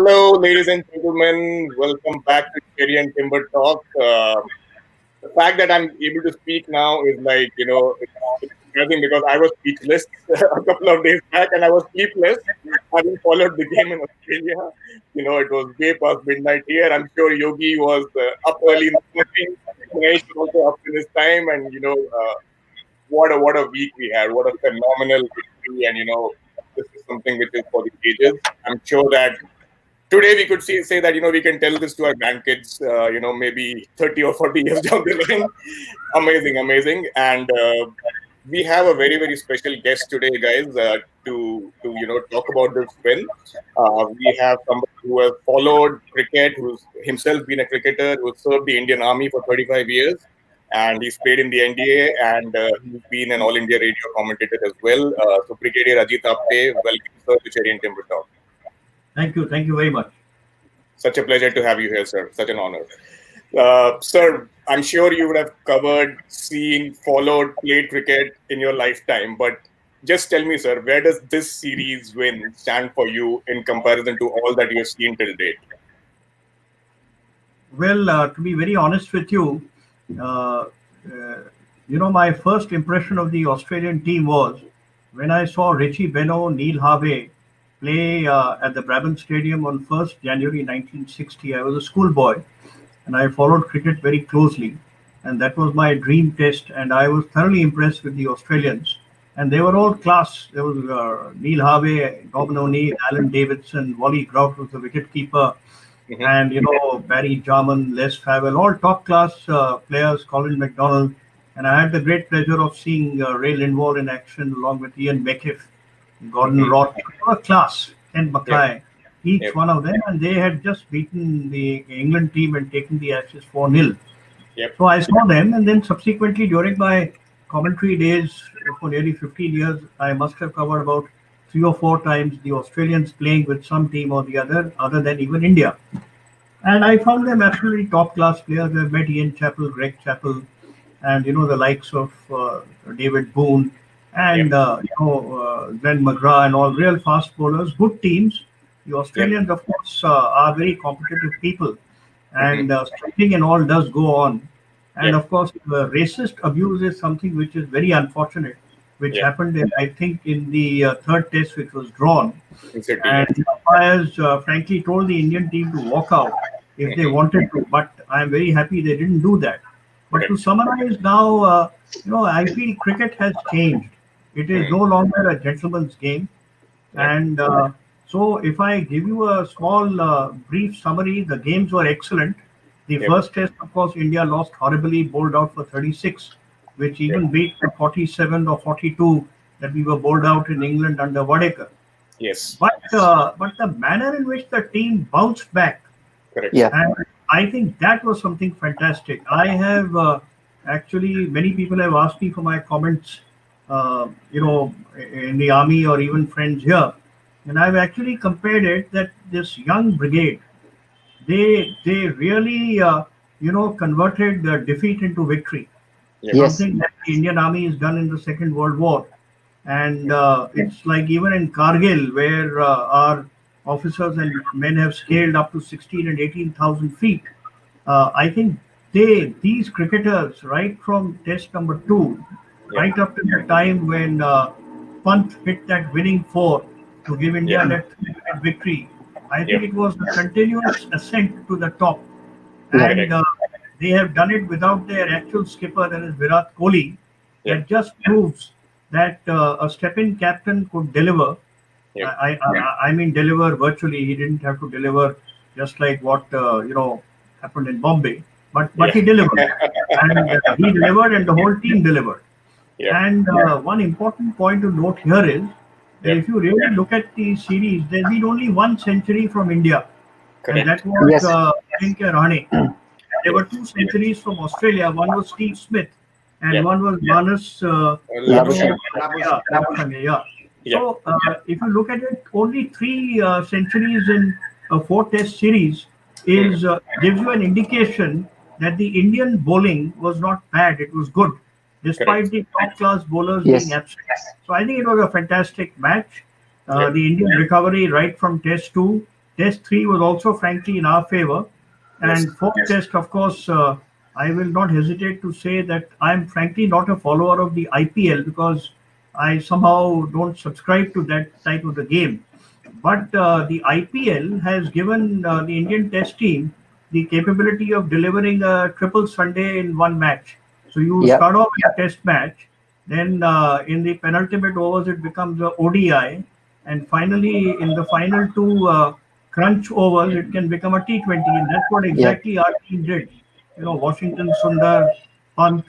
Hello, ladies and gentlemen. Welcome back to Cherry and Timber Talk. The fact that I'm able to speak now is it's surprising because I was speechless a couple of days back and I was sleepless having followed the game in Australia. It was way past midnight here. I'm sure Yogi was up early in the morning. Ganesh was also up in his time, and what a week we had. What a phenomenal victory, and this is something which is for the ages. I'm sure that today we could say that we can tell this to our grandkids, maybe 30 or 40 years down the line. Amazing, and we have a very special guest today, guys, to talk about this win. We have somebody who has followed cricket, who's himself been a cricketer, who served the Indian Army for 35 years, and he's played in the NDA, and he's been an All India radio commentator as well. So Brigadier Ajit Apte, welcome sir to Cherry and Timber Talk. Thank you very much. Such a pleasure to have you here, sir. Such an honor. Sir, I'm sure you would have covered, seen, followed, played cricket in your lifetime. But just tell me, sir, where does this series win stand for you in comparison to all that you've seen till date? Well, to be very honest with you, my first impression of the Australian team was when I saw Richie Benaud, Neil Harvey play at the Brabant Stadium on 1st January 1960. I was a schoolboy and I followed cricket very closely. And that was my dream test. And I was thoroughly impressed with the Australians. And they were all class. There was Neil Harvey, Norman O'Neill, Alan Davidson, Wally Grout was the wicketkeeper. Mm-hmm. And, Barry Jarman, Les Favell, all top class players, Colin McDonald. And I had the great pleasure of seeing Ray Lindwall in action along with Ian Beckiff, Gordon Roth, a class, Ken Mackay, each one of them, and they had just beaten the England team and taken the Ashes 4-0. So I saw them, and then subsequently during my commentary days for nearly 15 years, I must have covered about 3 or 4 times the Australians playing with some team or the other than even India. And I found them absolutely top class players. I've met Ian Chappell, Greg Chappell, and the likes of David Boone and Glenn McGrath and all real fast bowlers, good teams. The Australians, of course, are very competitive people, and striking and all does go on. And of course, racist abuse is something which is very unfortunate, which happened, I think, in the third test, which was drawn. Exactly. And the umpires, frankly, told the Indian team to walk out if they wanted to, but I'm very happy they didn't do that. But to summarize now, I feel cricket has changed. It is no longer a gentleman's game. And so if I give you a small brief summary, the games were excellent. The first test, of course, India lost horribly, bowled out for 36, which even beat the 47 or 42 that we were bowled out in England under Wadekar. Yes. But the manner in which the team bounced back, and I think that was something fantastic. I have actually, many people have asked me for my comments, in the army or even friends here. And I've actually compared it that this young brigade, they really, converted the defeat into victory. Something that the Indian Army has done in the Second World War. And it's like even in Kargil, where our officers and men have scaled up to 16 and 18,000 feet. I think these cricketers, right from test number 2, right up to the time when Pant hit that winning 4 to give India that victory, I think it was a continuous ascent to the top. And they have done it without their actual skipper, that is Virat Kohli. That just proves that a step-in captain could deliver. I mean deliver virtually. He didn't have to deliver just like what happened in Bombay. But he delivered. And he delivered and the whole team delivered. And one important point to note here is that if you really look at the series, there's been only 1 century from India. And that was Ajinkya Rahane. There were 2 centuries from Australia. One was Steve Smith and one was Manas Labuschagne. So if you look at it, only 3 centuries in a 4 test series gives you an indication that the Indian bowling was not bad, it was good, despite the top class bowlers being absent. So I think it was a fantastic match. The Indian recovery right from test 2 Test 3 was also frankly in our favor. Yes. And fourth test, of course, I will not hesitate to say that I'm frankly not a follower of the IPL because I somehow don't subscribe to that type of the game. But the IPL has given the Indian Test team the capability of delivering a triple Sunday in one match. So you Yeah, start off with a Test match, then in the penultimate overs it becomes a ODI, and finally in the final two crunch overs it can become a T20, and that's what yeah, exactly our team did. Washington Sundar, Pant,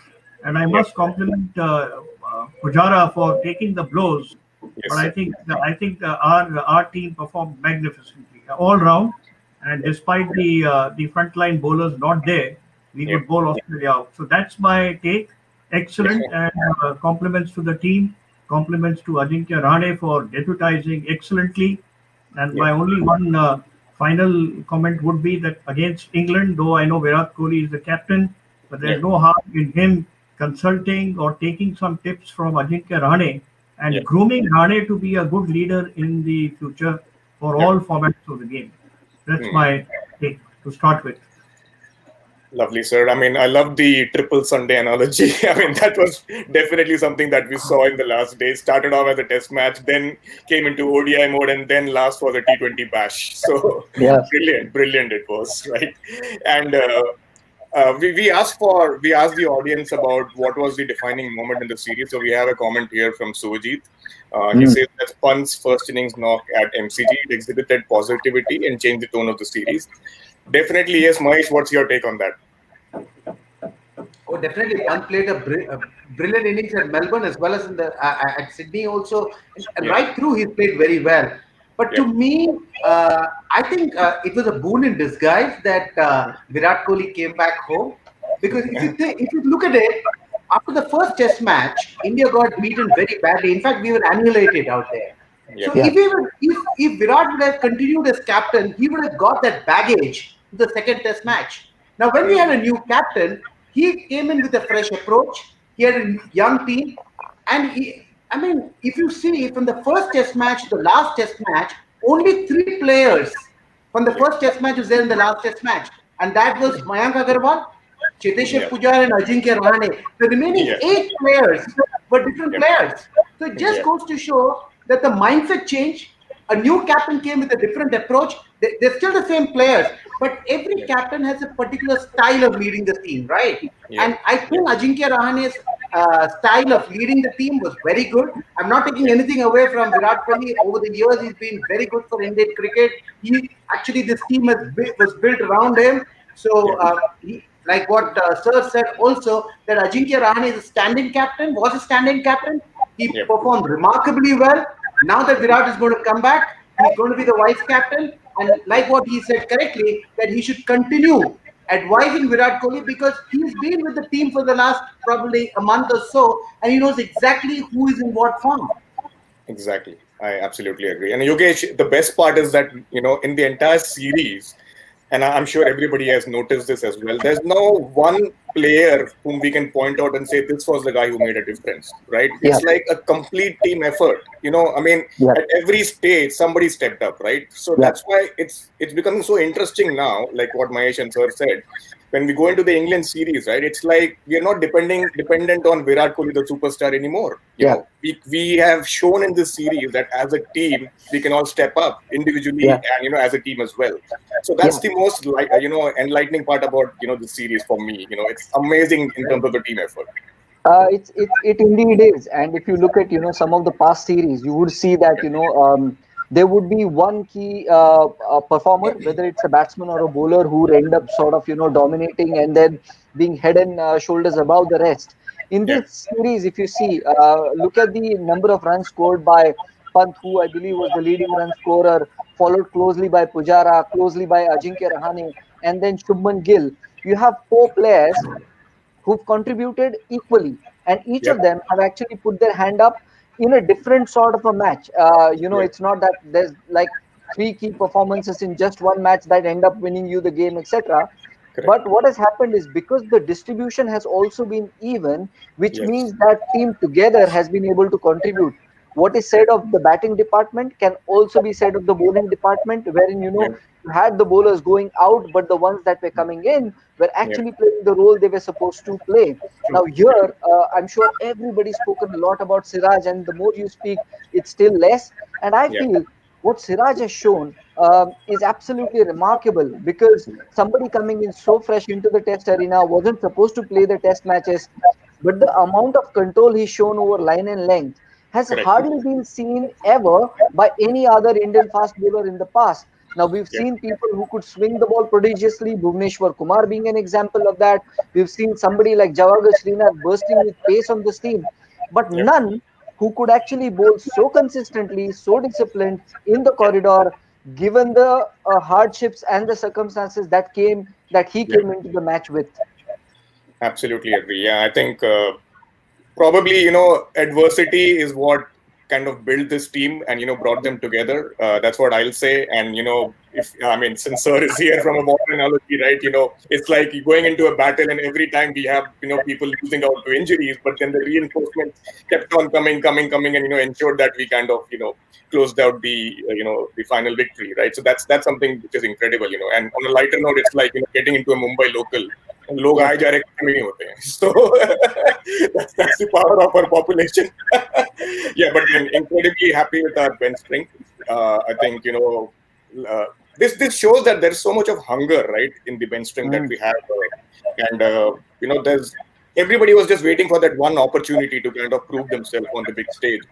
and I Yep. must compliment Pujara for taking the blows. Yes, But sir. I think our team performed magnificently all round, and despite the frontline bowlers not there, we Yep. could bowl Australia out. So that's my take. Excellent, and compliments to the team. Compliments to Ajinkya Rahane for deputizing excellently. And Yep. my only one final comment would be that against England, though I know Virat Kohli is the captain, but there's Yep. no harm in him consulting or taking some tips from Ajinkya Rahane and Yep. grooming Rahane to be a good leader in the future for Yep. all formats of the game. That's Hmm. my take to start with. Lovely, sir. I mean, I love the triple Sunday analogy. I mean, that was definitely something that we saw in the last days. Started off as a test match, then came into ODI mode, and then last was a T20 bash. So yeah. brilliant, brilliant it was, right? And we asked the audience about what was the defining moment in the series. So we have a comment here from Sujit. He Mm. says that Pant's first innings knock at MCG it exhibited positivity and changed the tone of the series. Definitely, yes, Mahesh. What's your take on that? Oh, definitely. Pant played a brilliant innings at Melbourne as well as in the at Sydney also. And Yeah, right through, he played very well. But yeah, to me, I think it was a boon in disguise that Virat Kohli came back home. Because if you look at it, after the first Test match, India got beaten very badly. In fact, we were annihilated out there. yeah, So Yeah, if Virat would have continued as captain, he would have got that baggage to the second Test match. Now, when we had a new captain, he came in with a fresh approach. He had a young team, and I mean, if you see from the first Test match to the last Test match, only three players from the yeah, first Test match was there in the last Test match, and that was Mayank Agarwal, Cheteshwar yeah, Pujara, and Ajinkya Rahane. The remaining yeah, eight players were different yeah, players. So it just yeah, goes to show that the mindset changed. A new captain came with a different approach. They're still the same players, but every yeah, captain has a particular style of leading the team, right? yeah, And I yeah, think Ajinkya Rahane's style of leading the team was very good. I'm not taking anything away from Virat Kohli. Over the years, he's been very good for Indian cricket. This team was built around him. yeah, So, like what Sir said also, that Ajinkya Rahane is a standing captain, was a standing captain. He yeah, performed remarkably well. Now that Virat is going to come back, he's going to be the vice captain. And like what he said correctly, that he should continue advising Virat Kohli because he's been with the team for the last probably a month or so, and he knows exactly who is in what form. exactly. I absolutely agree. And Yogesh, the best part is that, in the entire series, and I'm sure everybody has noticed this as well, there's no one player whom we can point out and say this was the guy who made a difference, right? yeah, It's like a complete team effort. I mean, yeah, at every stage, somebody stepped up, right? So yeah, that's why it's becoming so interesting now, like what Mahesh and Sir said. When we go into the England series, right? It's like we are not dependent on Virat Kohli, the superstar, anymore. yeah, We have shown in this series that as a team we can all step up individually yeah, and as a team as well. So that's yeah. the most enlightening part about the series for me. It's amazing in terms of the team effort. It indeed is, and if you look at some of the past series, you would see that there would be one key performer, whether it's a batsman or a bowler, who would end up sort of dominating and then being head and shoulders above the rest. In Yeah, this series, if you see, look at the number of runs scored by Pant, who I believe was the leading run scorer, followed closely by Pujara, closely by Ajinkya Rahane, and then Shubman Gill. You have four players who've contributed equally, and each yeah, of them have actually put their hand up in a different sort of a match. yeah, It's not that there's like three key performances in just one match that end up winning you the game, etc. correct. But what has happened is because the distribution has also been even, which Yes, means that team together has been able to contribute. what is said of the batting department can also be said of the bowling department, wherein Yeah. you had the bowlers going out, but the ones that were coming in were Yeah. actually playing the role they were supposed to play. Now True. here, I'm sure everybody's spoken a lot about Siraj, and the more you speak, it's still less. And I Yeah. feel what Siraj has shown is absolutely remarkable, because somebody coming in so fresh into the test arena wasn't supposed to play the test matches, but the amount of control he's shown over line and length has Correct. hardly been seen ever by any other Indian fast bowler in the past. Now, we've Yeah. seen people who could swing the ball prodigiously, Bhuvneshwar Kumar being an example of that. We've seen somebody like Javagal Srinath bursting with pace on the seam, but Yeah. none who could actually bowl so consistently, so disciplined in the Yeah. corridor, given the hardships and the circumstances that he Yeah. came into the match with. Absolutely agree. Yeah, I think probably adversity is what kind of built this team and brought them together. That's what I'll say. And if I mean, since Sir is here from a modern analogy, right? It's like you're going into a battle, and every time we have people losing out to injuries, but then the reinforcements kept on coming, and ensured that we kind of closed out the final victory, right? So that's something which is incredible. And on a lighter note, it's like getting into a Mumbai local. लोग Yep. आए जा रहे कम ही नहीं होते हैं, so that's the power of our population. Yeah, but then incredibly happy with our bench strength. I think this shows that there's so much of hunger, right, in the bench strength that we have, and there's everybody was just waiting for that one opportunity to kind of prove themselves on the big stage,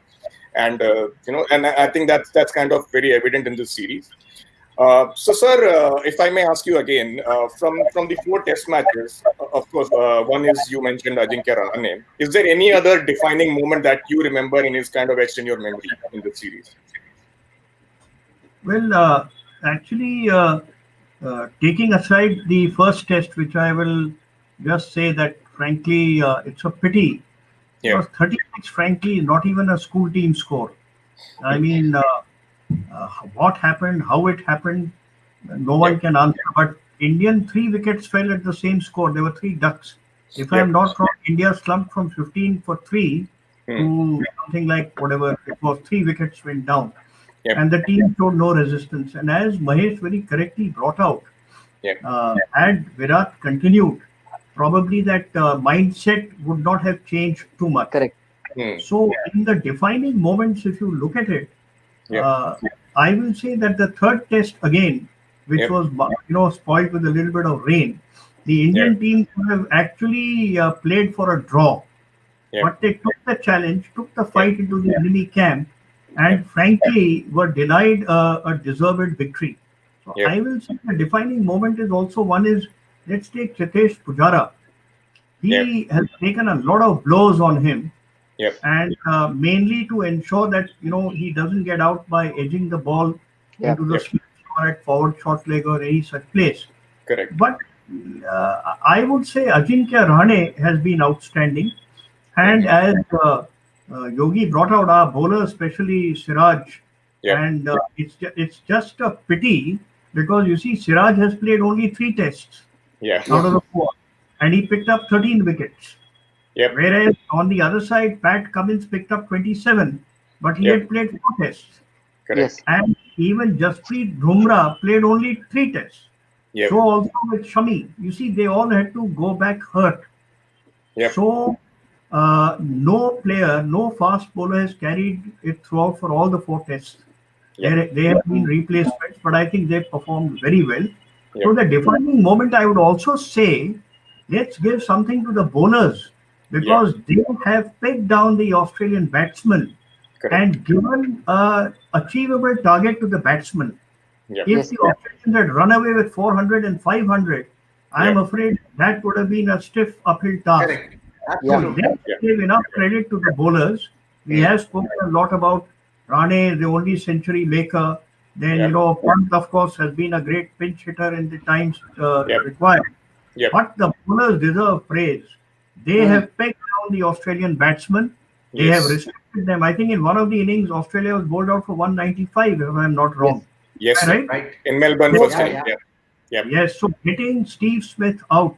and and I think that's kind of very evident in this series. So, sir, if I may ask you again, from the 4 test matches, of course, one is you mentioned Ajinkya Rahane. Is there any other defining moment that you remember and is kind of etched in your memory in this series? Well, actually, taking aside the first test, which I will just say that, frankly, it's a pity. Yeah. Because 36, frankly, is not even a school team score. I mean, what happened, how it happened, no one can answer. But Indian 3 wickets fell at the same score. There were 3 ducks. If I'm not wrong, India slumped from 15 for 3 to something like whatever it was. 3 wickets went down. And the team showed no resistance. And as Mahesh very correctly brought out, had Virat continued, probably that mindset would not have changed too much. Correct. So in the defining moments, if you look at it, I will say that the third test again, which was spoiled with a little bit of rain, the Indian team could have actually played for a draw, but they took the challenge, took the fight into the enemy camp, and frankly were denied a deserved victory. So I will say the defining moment is also one is, let's take Chetesh Pujara. He has taken a lot of blows on him. And mainly to ensure that he doesn't get out by edging the ball into the slip or at forward short leg or any such place. Correct. But I would say Ajinkya Rahane has been outstanding, and as Yogi brought out our bowler, especially Siraj, and it's just a pity because you see Siraj has played only 3 tests out of the 4, and he picked up 13 wickets. Whereas on the other side, Pat Cummins picked up 27, but he had played 4 tests. Yes. And even Jasprit Bumrah played only 3 tests. So also with Shami, you see, they all had to go back hurt. So no player, no fast bowler has carried it throughout for all the 4 tests. They have been replacements, but I think they performed very well. So the defining moment, I would also say, let's give something to the bowlers, because they have pegged down the Australian batsmen and given an achievable target to the batsman. If the Australians had run away with 400 and 500, I am afraid that would have been a stiff uphill task. Correct. So Absolutely. let's give enough credit to the bowlers. We have spoken a lot about Rane, the only century maker. Then, Pant, of course, has been a great pinch hitter in the times required. But the bowlers deserve praise. They have pegged down the Australian batsmen. They have restricted them. I think in one of the innings, Australia was bowled out for 195, if I'm not wrong. Yes, right? In Melbourne, first inning. Yes, so getting Steve Smith out,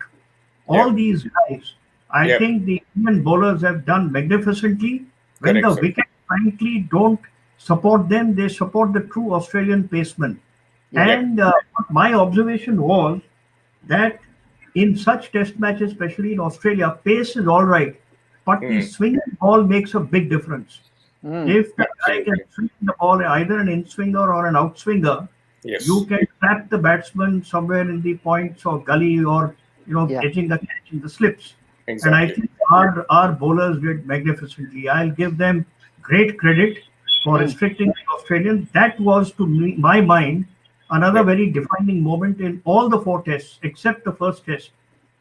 all these guys, I think the Indian bowlers have done magnificently. When the wickets frankly don't support them. They support the true Australian pacemen. Yep. And my observation was that in such test matches, especially in Australia, pace is all right, but the Hmm. swinging ball makes a big difference. Mm. If the guy can Absolutely. swing the ball either an in swinger or an outswinger, you Yes. can trap the batsman somewhere in the points or gully or Yeah. getting the catch in the slips. And I Exactly. think our bowlers did magnificently. I'll give them great credit for Mm. restricting the Australians. That was, to me, my mind, another Yep. very defining moment in all the four tests except the first test.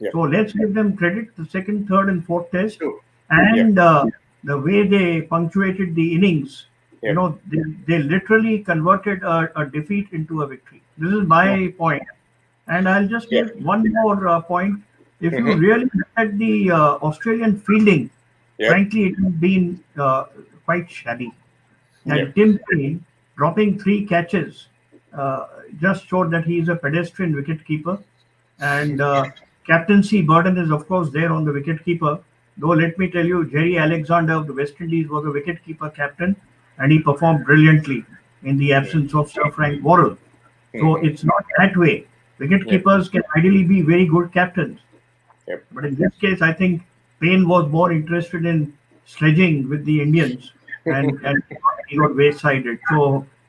Yep. So let's give them credit, the second, third, and fourth test, True. Yep. and the way they punctuated the innings. Yep. They literally converted a defeat into a victory. This is my point. And I'll just Yep. make one more point. If you Mm-hmm. really look at the Australian fielding, Yep. frankly, it has been quite shabby. Yep. And Tim Paine dropping three catches uh, just showed that he is a pedestrian wicketkeeper. And captaincy burden is, of course, there on the wicketkeeper. Though, let me tell you, Jerry Alexander of the West Indies was a wicketkeeper captain, and he performed brilliantly in the absence of Sir Frank Worrell. So Mhm. it's not that way. Wicket Yep. keepers can ideally be very good captains. Yep. But in this case, I think Payne was more interested in sledging with the Indians, and he got waysided.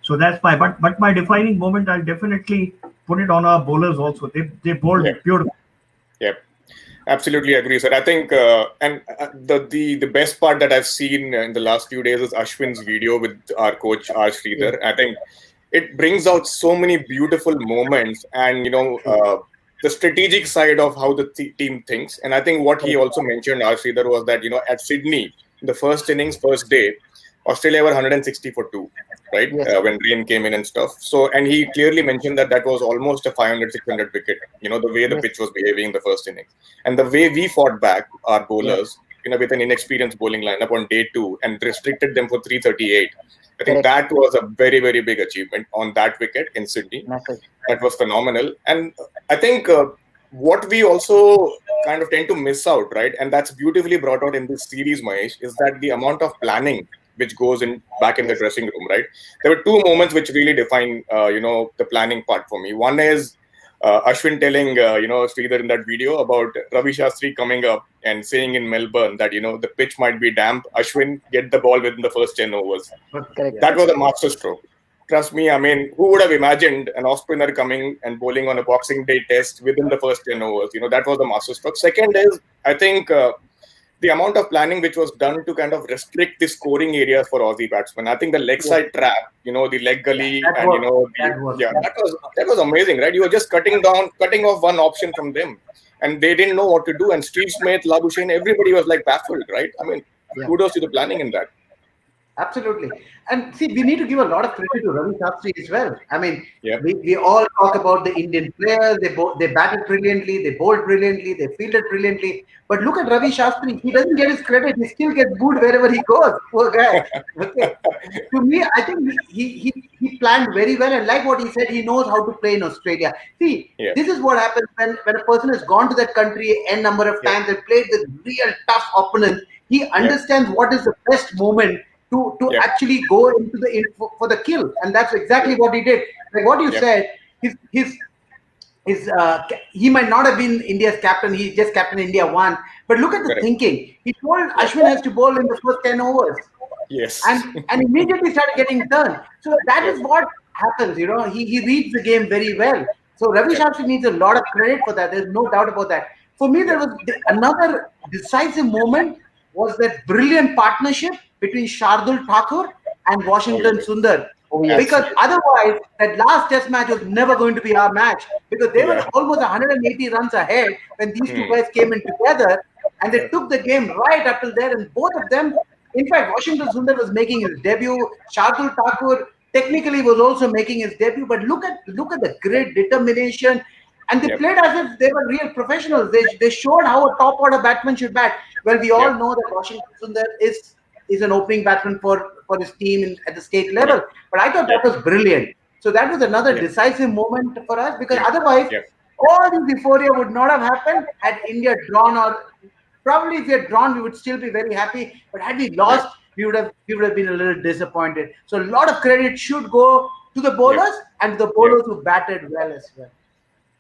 So that's my but my defining moment. I'll definitely put it on our bowlers also. They bowled Yep. beautiful. Yep. Absolutely agree, sir. I think, and the best part that I've seen in the last few days is Ashwin's video with our coach R. Sridhar. I think it brings out so many beautiful moments, and the strategic side of how the team thinks. And I think what he also mentioned, R. Sridhar, was that at Sydney, in the first innings, first day, Australia were 160 for two, right? Yes. When rain came in and stuff. So, and he clearly mentioned that was almost a 500, 600 wicket, the way the Yes. pitch was behaving in the first innings. And the way we fought back, our Yeah. bowlers, with an inexperienced bowling lineup on day two and restricted them for 338. I think Correct. that was a very, very big achievement on that wicket in Sydney. Massive. That was phenomenal. And I think what we also kind of tend to miss out, right? And that's beautifully brought out in this series, Mahesh, is that the amount of planning which goes in back in the Yes. dressing room, right? There were two moments which really define, the planning part for me. One is Ashwin telling, Sridhar in that video about Ravi Shastri coming up and saying in Melbourne that, the pitch might be damp. Ashwin, get the ball within the first 10 overs. Correct. That was a masterstroke. Trust me, I mean, who would have imagined an off spinner coming and bowling on a Boxing Day test within the first 10 overs? That was the masterstroke. Second is, I think, the amount of planning which was done to kind of restrict the scoring areas for Aussie batsmen. I think the leg side trap, the leg gully, That and was that was that was amazing, right? You were just cutting off one option from them, and they didn't know what to do. And Steve Smith, Labuschagne, everybody was like baffled, right? I mean, Yeah. kudos to the planning in that. Absolutely. And see, we need to give a lot of credit to Ravi Shastri as well. I mean, Yep. we all talk about the Indian players. They batted brilliantly, they bowled brilliantly, they fielded brilliantly. But look at Ravi Shastri. He doesn't get his credit. He still gets booed wherever he goes. Poor guy. Okay. To me, I think he planned very well. And like what he said, he knows how to play in Australia. See, Yeah. this is what happens when a person has gone to that country n number of times and played with real tough opponents. He understands what is the best moment to Yep. actually go into for the kill, and that's exactly what he did. Like what you Yep. said, he might not have been India's captain. He just captain India one. But look at the Correct. thinking. He told Ashwin has to bowl in the first 10 overs, Yes. and immediately started getting turned. So that is what happens. He reads the game very well. So Ravi Shastri needs a lot of credit for that. There's no doubt about that. For me, there was another decisive moment was that brilliant partnership between Shardul Thakur and Washington Sundar. Oh, yes. Because otherwise, that last test match was never going to be our match because they were Yeah. almost 180 runs ahead when these two guys came in together, and they took the game right up till there. And both of them, in fact, Washington Sundar was making his debut. Shardul Thakur technically was also making his debut. But look at the great determination. And they played as if they were real professionals. They showed how a top order batsman should bat. Well, we all know that Washington Sundar is an opening batsman for his team at the state level. But I thought that was brilliant. So that was another decisive moment for us because otherwise, all this euphoria would not have happened had India drawn, or probably if we had drawn, we would still be very happy. But had we lost, we would have been a little disappointed. So a lot of credit should go to the Yep. bowlers and the Yep. bowlers who batted well as well.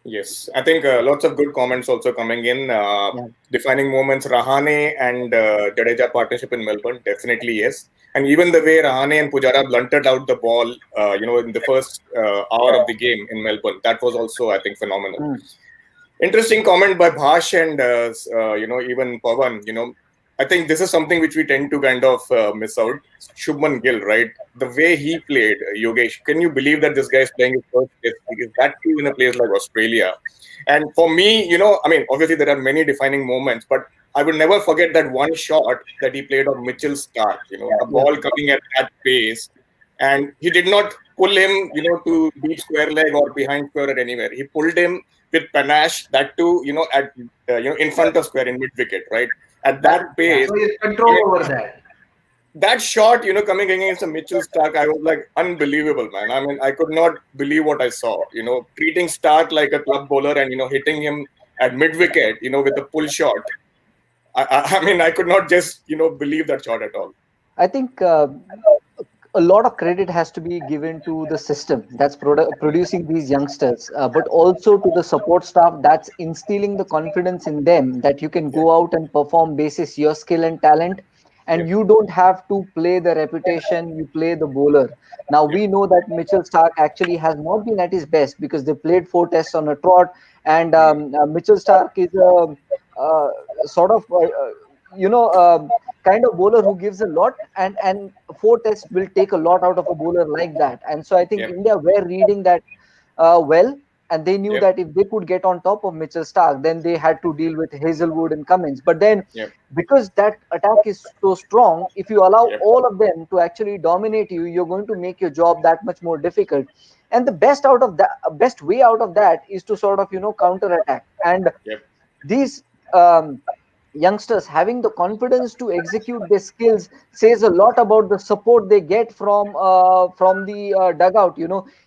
Yes, I think lots of good comments also coming in. Yeah. Defining moments, Rahane and Jadeja partnership in Melbourne, definitely yes. And even the way Rahane and Pujara blunted out the ball, in the first hour of the game in Melbourne, that was also, I think, phenomenal. Mm. Interesting comment by Bhash and even Pavan. I think this is something which we tend to kind of miss out. Shubman Gill, right? The way he played, Yogesh. Can you believe that this guy is playing his first test? Because that too in a place like Australia. And for me, I mean, obviously there are many defining moments, but I will never forget that one shot that he played on Mitchell Stark. A ball coming at that pace, and he did not pull him, to deep square leg or behind square or anywhere. He pulled him with panache, that too, at in front of square in mid wicket, right? At that pace, So he has control over that. that shot, coming against a Mitchell Stark, I was like, unbelievable, man. I mean, I could not believe what I saw. Treating Stark like a club bowler and hitting him at mid wicket, with a pull shot. I mean, I could not just believe that shot at all. I think a lot of credit has to be given to the system that's producing these youngsters, but also to the support staff that's instilling the confidence in them that you can go out and perform basis your skill and talent, and you don't have to play the reputation, you play the bowler. Now we know that Mitchell Stark actually has not been at his best because they played 4 tests on a trot, and Mitchell Stark is a sort of kind of bowler who gives a lot, and 4 tests will take a lot out of a bowler like that. And so I think India were reading that well, and they knew that if they could get on top of Mitchell Stark, then they had to deal with Hazelwood and Cummins. But then because that attack is so strong, if you allow all of them to actually dominate you, you're going to make your job that much more difficult. And the best way out of that is to sort of counter attack. And these youngsters having the confidence to execute their skills says a lot about the support they get from the dugout.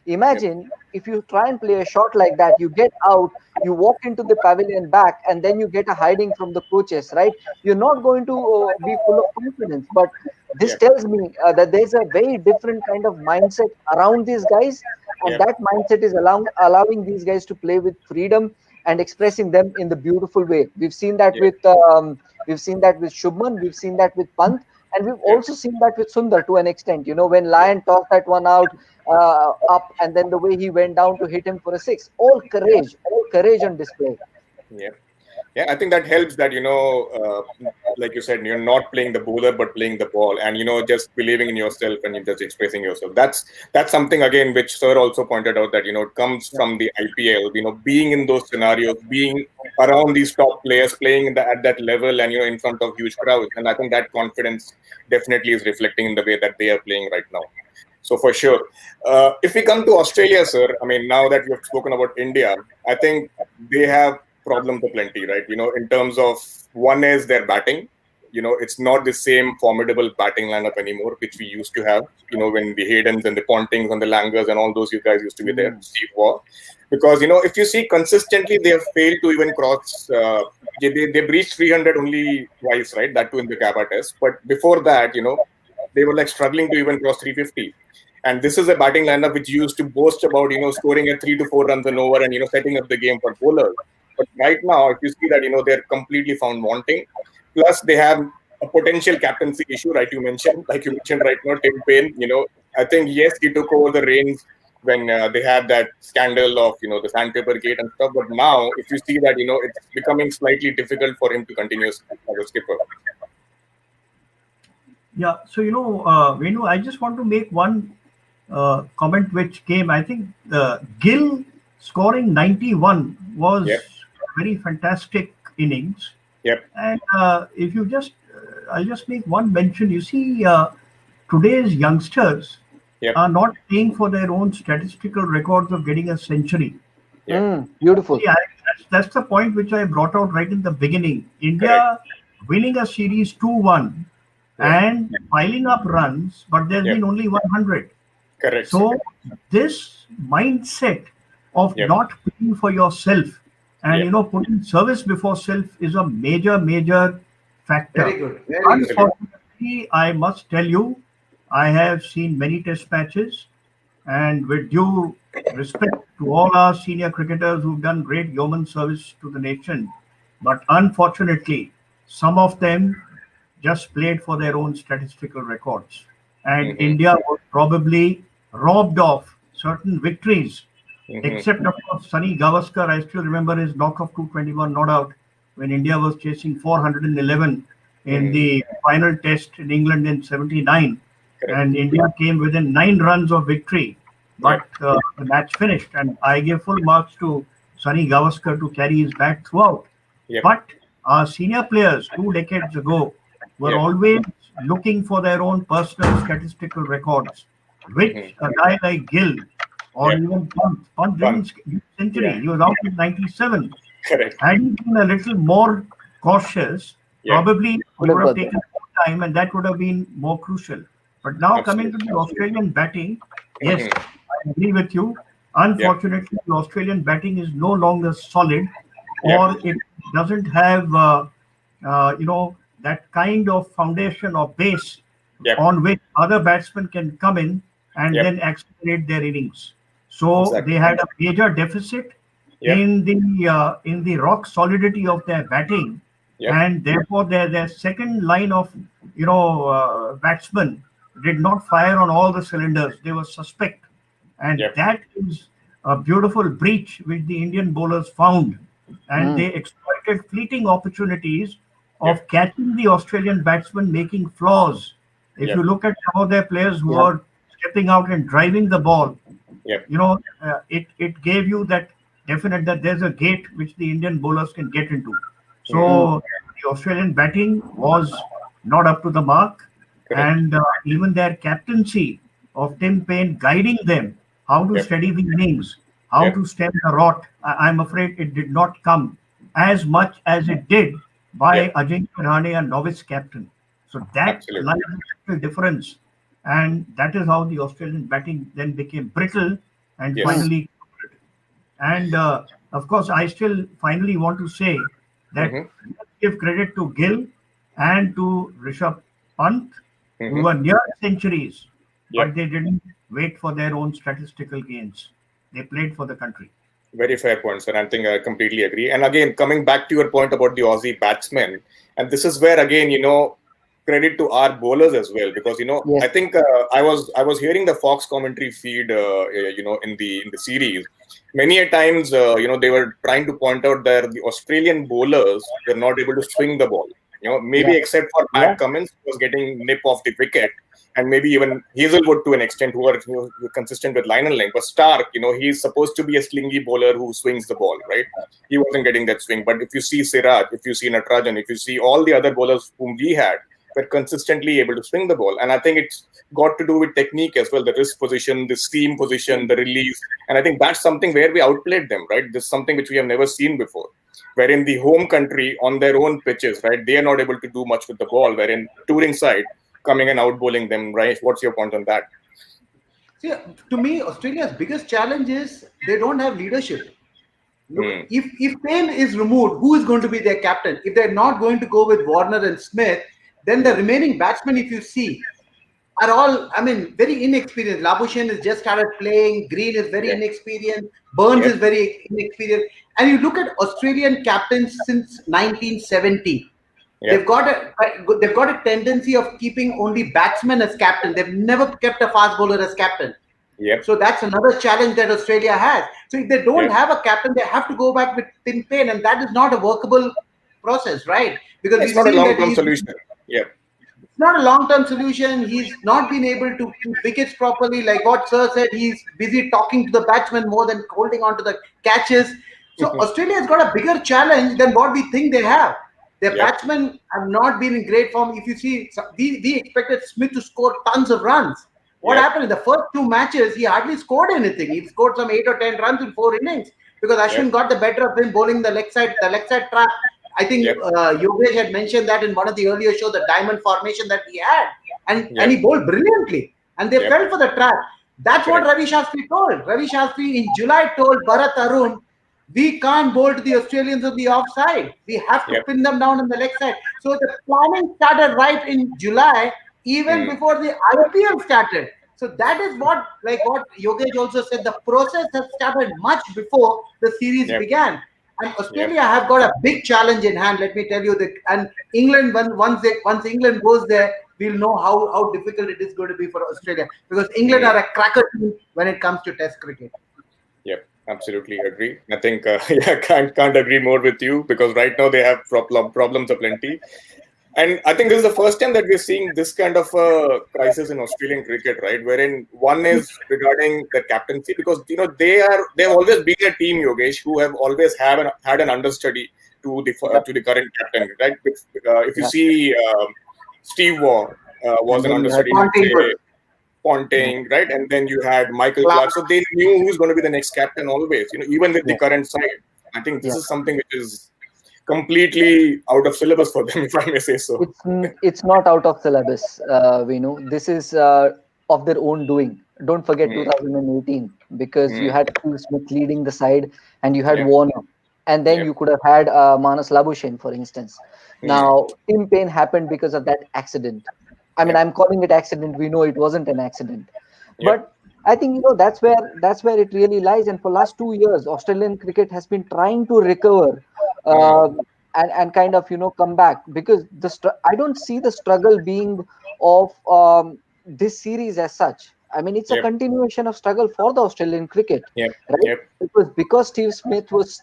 Imagine if you try and play a shot like that, you get out, you walk into the pavilion back, and then you get a hiding from the coaches, right? You're not going to be full of confidence. But this tells me that there's a very different kind of mindset around these guys, and that mindset is allowing these guys to play with freedom and expressing them in the beautiful way. We've seen that with Shubman, we've seen that with Pant, and we've also seen that with Sundar to an extent. When Lyon tossed that one out up, and then the way he went down to hit him for a 6, all courage on display. Yeah, I think that helps that, like you said, you're not playing the bowler, but playing the ball, and, just believing in yourself and you're just expressing yourself. That's something, again, which Sir also pointed out that, it comes from the IPL, being in those scenarios, being around these top players, playing at that level and, in front of huge crowds. And I think that confidence definitely is reflecting in the way that they are playing right now. So for sure. If we come to Australia, sir, I mean, now that we've spoken about India, I think they have problems aplenty, right? In terms of, one is their batting. It's not the same formidable batting lineup anymore, which we used to have, when the Haydens and the Pontings and the Langers and all those you guys used to be there, Steve Waugh. Because, if you see consistently, they have failed to even cross, they breached 300 only twice, right? That too in the Gabba test. But before that, they were like struggling to even cross 350. And this is a batting lineup which used to boast about, scoring at 3 to 4 runs an over and, setting up the game for bowlers. But right now, if you see that, they're completely found wanting. Plus, they have a potential captaincy issue, right? Like you mentioned right now, Tim Payne, I think, yes, he took over the reins when they had that scandal of, the sandpaper gate and stuff. But now, if you see that, it's becoming slightly difficult for him to continue as a skipper. Yeah. So, Venu, I just want to make one comment which came. I think Gill scoring 91 was very fantastic innings. And if you I'll just make one mention. You see, today's youngsters are not playing for their own statistical records of getting a century. Beautiful. See, that's the point which I brought out right in the beginning. India winning a series 2-1 and piling up runs, but there's been only 100. Correct. So this mindset of not playing for yourself and putting service before self is a major factor. Very good. Honestly, I must tell you, I have seen many test matches, and with due respect to all our senior cricketers who've done great yeoman service to the nation, but unfortunately, some of them just played for their own statistical records. And Mm-hmm. India was probably robbed of certain victories, Mm-hmm. except, of course, Sunny Gavaskar. I still remember his knock of 221 not out when India was chasing 411 in Mm-hmm. the final test in England in 79. Correct. And India came within 9 runs of victory, Yep. but the match finished. And I give full marks to Sunny Gavaskar to carry his bat throughout. Yep. But our senior players 2 decades ago were Yep. always looking for their own personal statistical records, Mm-hmm. which a guy like Gill or Yep. even Punt Fun. didn't get a century. Yeah. He was out in 97. Correct. Had he been a little more cautious, Yep. probably he Would have would have got there. taken more time and that would have been more crucial. But now coming to Absolutely. the Australian batting, yes, Mm-hmm. I agree with you. Yep. Unfortunately, the Australian batting is no longer solid, Yep. or it doesn't have, that kind of foundation or base Yep. on which other batsmen can come in and Yep. then accelerate their innings. So Exactly. they had a major deficit Yep. in the rock solidity of their batting, Yep. and therefore their second line of batsmen did not fire on all the cylinders. They were suspect, and Yep. that is a beautiful breach which the Indian bowlers found, and Mm. they exploited fleeting opportunities of Yep. catching the Australian batsmen making flaws. If Yep. you look at some of their players who Yeah. are stepping out and driving the ball, Yep. it gave you that definite that there's a gate which the Indian bowlers can get into. So Mm. the Australian batting was not up to the mark, Correct. and even their captaincy of Tim Paine guiding them how to Yep. steady the innings, how Yep. to stem the rot. I'm afraid it did not come as much as it did by Yep. Ajinkya Rahane, a novice captain. So that Absolutely. lies a difference, and that is how the Australian batting then became brittle and Yes. finally. And of course, I still finally want to say that Mm-hmm. let's give credit to Gill and to Rishabh Pant, who Mm-hmm. were near centuries, Yep. but they didn't wait for their own statistical gains. They played for the country. Very fair point, sir. I think I completely agree. And again, coming back to your point about the Aussie batsmen, and this is where again, credit to our bowlers as well, because Yes. I think I was hearing the Fox commentary feed, in the series. Many a times, they were trying to point out that the Australian bowlers were not able to swing the ball. Maybe Yeah. except for Yeah. Pat Cummins, who was getting nip off the wicket, and maybe even Hazelwood to an extent, who are consistent with line and length. But Stark, he's supposed to be a slingy bowler who swings the ball, right? He wasn't getting that swing. But if you see Siraj, if you see Natarajan, if you see all the other bowlers whom we had, were consistently able to swing the ball. And I think it's got to do with technique as well, the wrist position, the seam position, the release. And I think that's something where we outplayed them, right? This is something which we have never seen before. Where in the home country, on their own pitches, right, they are not able to do much with the ball. Wherein touring side, coming and out bowling them, right? What's your point on that? See, to me, Australia's biggest challenge is they don't have leadership. Look, Hmm. if Payne is removed, who is going to be their captain? If they're not going to go with Warner and Smith, then the remaining batsmen, if you see, are all, very inexperienced. Labuschagne has just started playing. Green is very Yeah. inexperienced. Burns Yeah. is very inexperienced. And you look at Australian captains since 1970. Yeah. They've got a tendency of keeping only batsmen as captain. They've never kept a fast bowler as captain. Yep. So that's another challenge that Australia has. So if they don't Yeah. have a captain, they have to go back with Tim Paine, and that is not a workable process, right? Because It's we've not a seen that long-term he's solution. Yeah. it's not a long-term solution. He's not been able to keep wickets properly. Like what Sir said, he's busy talking to the batsman more than holding on to the catches. So Australia has got a bigger challenge than what we think they have. Their Yeah. batsmen have not been in great form. If you see, we expected Smith to score tons of runs. What Yeah. happened in the first 2 matches? He hardly scored anything. He scored some 8 or 10 runs in 4 innings because Ashwin Yeah. got the better of him bowling the leg side trap. I think Yep. Yogesh had mentioned that in one of the earlier shows, the diamond formation that he had, and Yep. he bowled brilliantly, and they Yep. fell for the trap. That's what Correct. Ravi Shastri told. Ravi Shastri in July told Bharat Arun, we can't bowl to the Australians on the offside. We have to Yep. pin them down on the leg side. So the planning started right in July, even Mm. before the IPL started. So that is what Yogesh also said. The process has started much before the series Yep. began. And Yep. Australia have got a big challenge in hand. Let me tell you that. And England, once England goes there, we'll know how difficult it is going to be for Australia, because England Mm. are a cracker team when it comes to Test cricket. Yep, absolutely agree. I think yeah, can't agree more with you, because right now they have problems aplenty. And I think this is the first time that we're seeing this kind of crisis in Australian cricket, right? Wherein one is regarding the captaincy, because they've always been a team, Yogesh, who have always had an understudy to the current captain, right? If you Yeah. see Steve Waugh was And an then you had understudy, let's Ponting. say Ponting, right? And then you had Michael Clark. So they knew who's going to be the next captain always, even with the yeah, current side. I think this yeah. is something which is completely out of syllabus for them, if I may say so. It's not out of syllabus. We know this is of their own doing. Don't forget Mm, 2018, because you mm, had Steve Smith leading the side, and you had yep, Warner, and then yep, you could have had Manas Labuschagne, for instance. mm, Now Tim Payne happened because of that accident. I mean, yep, I'm calling it accident. We know it wasn't an accident, yep, but I think that's where it really lies. And for last 2 years, Australian cricket has been trying to recover. mm, Um and kind of come back, because I don't see the struggle being of this series as such. I mean, it's a yep, continuation of struggle for the Australian cricket, yep, right? yep, It was because Steve Smith was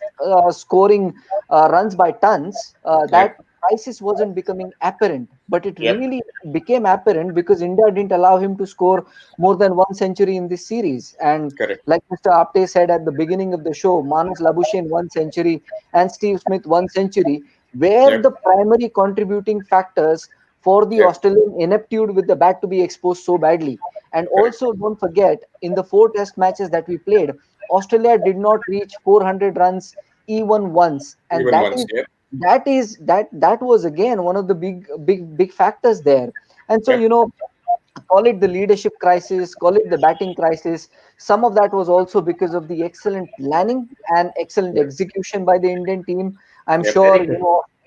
scoring runs by tons, yep, that crisis wasn't becoming apparent, but it yep, really became apparent because India didn't allow him to score more than one century in this series. And correct. like Mr. Apte said at the beginning of the show, Manas Labuschagne 1 century and Steve Smith 1 century were Yep, the primary contributing factors for the yep, Australian ineptitude with the bat to be exposed so badly. And correct. also, don't forget, in the 4 test matches that we played, Australia did not reach 400 runs even once, and Even once. Yep, that was again one of the big factors there. And so, yep, call it the leadership crisis, call it the batting crisis. Some of that was also because of the excellent planning and excellent yep, execution by the Indian team. I'm yep, sure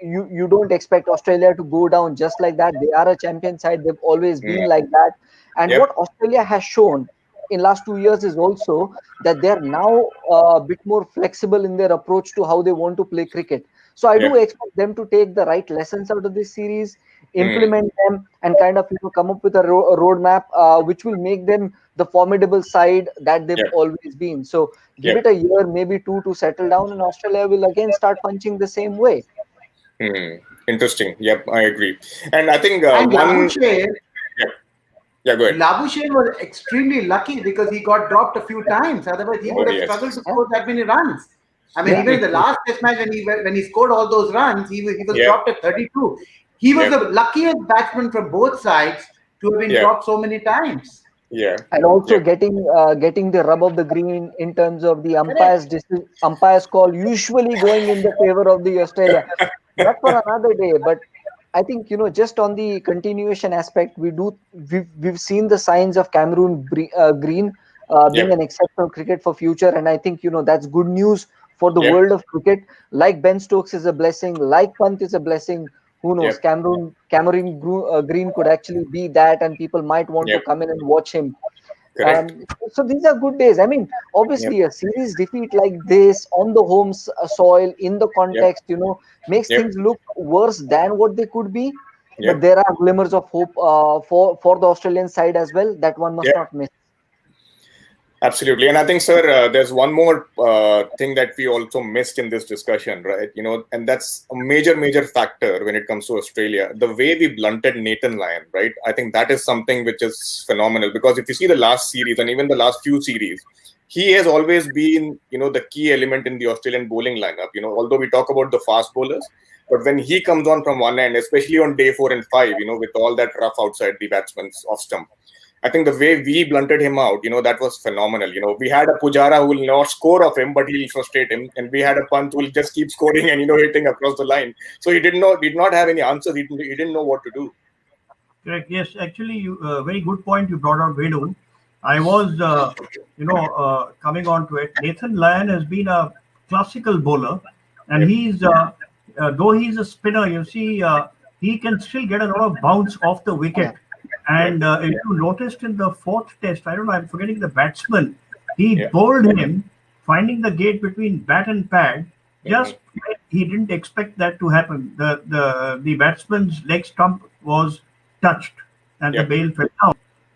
you don't expect Australia to go down just like that. They are a champion side. They've always mm, been like that. And yep, what Australia has shown in last 2 years is also that they're now a bit more flexible in their approach to how they want to play cricket. So I do yep, expect them to take the right lessons out of this series, mm, implement them, and kind of come up with a roadmap which will make them the formidable side that they've yep, always been. So give yep, it a year, maybe two, to settle down, and Australia will again start punching the same way. mm. Interesting. Yep, I agree. And I think And one. Labuschagne, Yep, yeah, go ahead. Labuschagne was extremely lucky because he got dropped a few times. Otherwise, he Oh, would have yes. struggled to Yeah, score that many runs. I mean, yeah, even in the last Test match when he scored all those runs, he was Yep, dropped at 32. He was yep, the luckiest batsman from both sides to have been yep, dropped so many times. yeah, and also yep, getting the rub of the green in terms of the umpires call usually going in the favor of the Australia. That's for another day. But I think just on the continuation aspect, we've seen the signs of Cameroon Green being yep, an exceptional cricket for future, and I think that's good news for the yep, world of cricket. Like Ben Stokes is a blessing, like Pant is a blessing. Who knows? yep, Green could actually be that, and people might want to yep, come in and watch him. correct. So these are good days. I mean, Yep, obviously, a series defeat like this on the home soil, in the yep, context, makes yep, things look worse than what they could be. But yep, there are glimmers of hope for the Australian side as well that one must yep. not miss. Absolutely. And I think, sir, there's one more thing that we also missed in this discussion, right? And that's a major factor when it comes to Australia. The way we blunted Nathan Lyon, right? I think that is something which is phenomenal, because if you see the last series and even the last few series, he has always been, the key element in the Australian bowling lineup. Although we talk about the fast bowlers, but when he comes on from one end, especially on day 4 and 5, with all that rough outside the batsman's off stump, I think the way we blunted him out, that was phenomenal. We had a Pujara who will not score of him, but he'll frustrate him, and we had a Pant who will just keep scoring and hitting across the line. So he did not have any answers. He didn't know what to do. Correct. Yes, actually, very good point you brought out, Venu. I was, coming on to it. Nathan Lyon has been a classical bowler, and Yep. he's though he's a spinner, you see, he can still get a lot of bounce off the Yeah. wicket. And if you noticed in the fourth test, I don't know, I'm forgetting the batsman, he Yeah. bowled him, finding the gate between bat and pad. Mhm. Just he didn't expect that to happen. The batsman's leg stump was touched, and the Yep. bail fell down.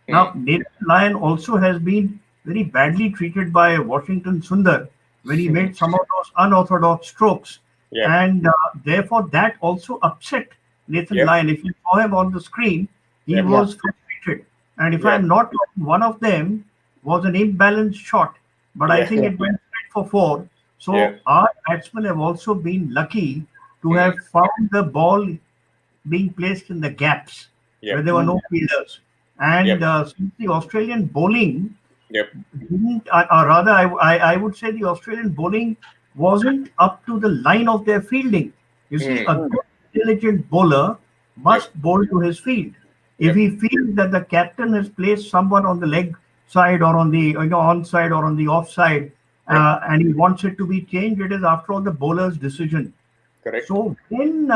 Now, Mm. Nathan Lyon also has been very badly treated by Washington Sundar when he made some of those unorthodox strokes. Yep. And therefore, that also upset Nathan Yep. Lyon. If you saw him on the screen, he Yep. Yeah. was frustrated. And if Yep. I'm not wrong, one of them was an imbalanced shot, but I Yeah. think it went straight for four. So Yeah. our batsmen have also been lucky to Mm. have found the ball being placed in the gaps where Yep. there were no fielders. And Yep. since the Australian bowling Yep. didn't, or rather, I would say the Australian bowling wasn't up to the line of their fielding. You see, a Mm. good, intelligent bowler Yep. must bowl to his field. If Yep. he feels that the captain has placed someone on the leg side or on the onside or on the offside, Yep. and he wants it to be changed, it is after all the bowler's decision. Correct. So when